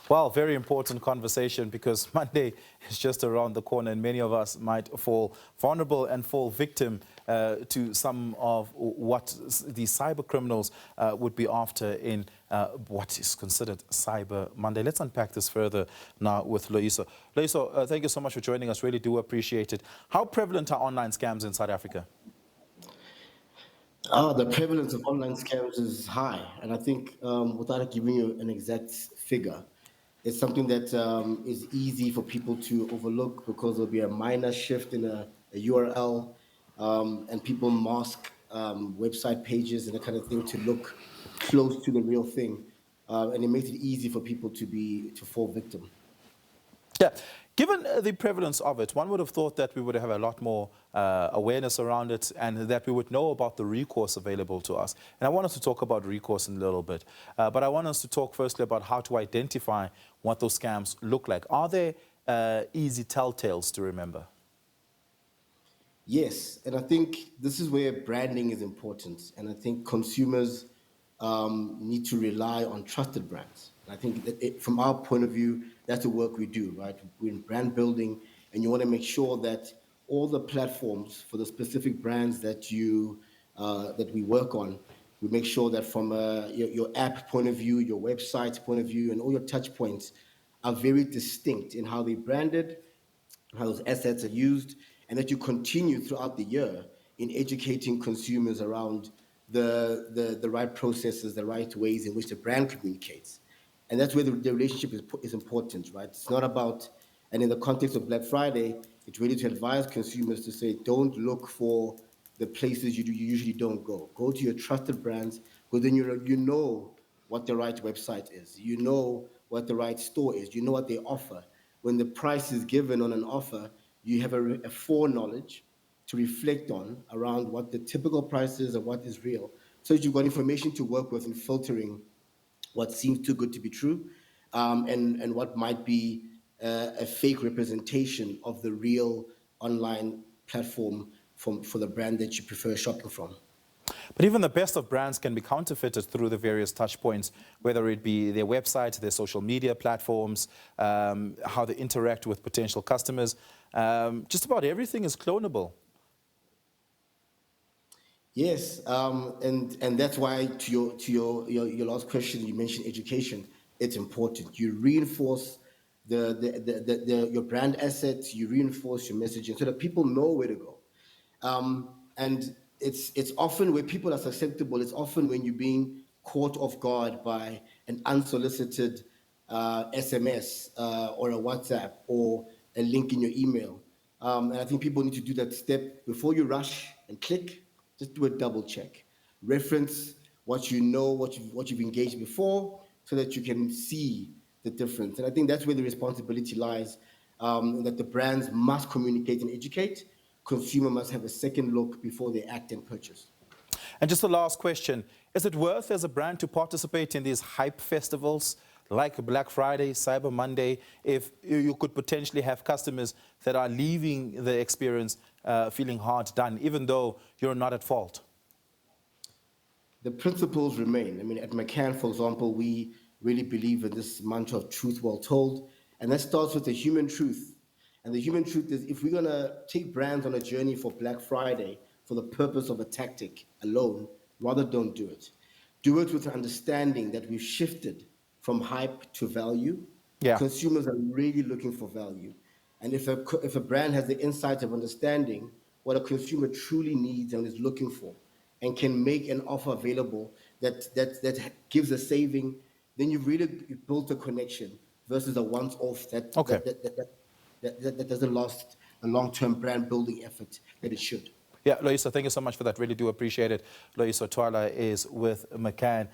Well, very important conversation because Monday is just around the corner and many of us might fall vulnerable and fall victim to some of what the cyber criminals would be after in what is considered Cyber Monday. Let's unpack this further now with Loyiso. Loyiso, thank you so much for joining us. Really do appreciate it. How prevalent are online scams in South Africa? The prevalence of online scams is high, and I think without giving you an exact figure, it's something that is easy for people to overlook because there'll be a minor shift in a URL, and people mask website pages and that kind of thing to look close to the real thing, and it makes it easy for people to fall victim. Yeah, given the prevalence of it, one would have thought that we would have a lot more awareness around it and that we would know about the recourse available to us. And I want us to talk about recourse in a little bit. But I want us to talk firstly about how to identify what those scams look like. Are there easy telltales to remember? Yes, and I think this is where branding is important. And I think consumers need to rely on trusted brands. And I think that from our point of view, that's the work we do, right? We're in brand building, and you want to make sure that all the platforms for the specific brands that we work on, we make sure that from your app point of view, your website point of view, and all your touch points are very distinct in how they're branded, how those assets are used, and that you continue throughout the year in educating consumers around the right processes, the right ways in which the brand communicates. And that's where the relationship is important, right? It's not about, and in the context of Black Friday, it's really to advise consumers to say, don't look for the places you usually don't go. Go to your trusted brands, because then you know what the right website is. You know what the right store is. You know what they offer. When the price is given on an offer, you have a foreknowledge to reflect on around what the typical price is and what is real. So you've got information to work with in filtering what seems too good to be true, and what might be a fake representation of the real online platform for the brand that you prefer shopping from. But even the best of brands can be counterfeited through the various touch points, whether it be their website, their social media platforms, how they interact with potential customers. Just about everything is clonable. Yes, and that's why to your last question, you mentioned education. It's important. You reinforce your brand assets. You reinforce your messaging so that people know where to go. And it's often where people are susceptible. It's often when you're being caught off guard by an unsolicited SMS or a WhatsApp or a link in your email. And I think people need to do that step before you rush and click. Just do a double check. Reference what you know, what you've engaged before, so that you can see the difference. And I think that's where the responsibility lies, that the brands must communicate and educate. Consumer must have a second look before they act and purchase. And just the last question, is it worth as a brand to participate in these hype festivals like Black Friday, Cyber Monday, if you could potentially have customers that are leaving the experience feeling hard done, even though you're not at fault? The principles remain. I mean, at McCann, for example, we really believe in this mantra of truth well told, and that starts with the human truth. And the human truth is, if we're going to take brands on a journey for Black Friday for the purpose of a tactic alone, rather don't do it. Do it with the understanding that we've shifted from hype to value. Yeah. Consumers are really looking for value. And if a brand has the insight of understanding what a consumer truly needs and is looking for, and can make an offer available that gives a saving, then you've built a connection versus a once-off that doesn't last a long-term brand building effort that it should. Yeah, Loyiso, thank you so much for that. Really do appreciate it. Loyiso Twala is with McCann.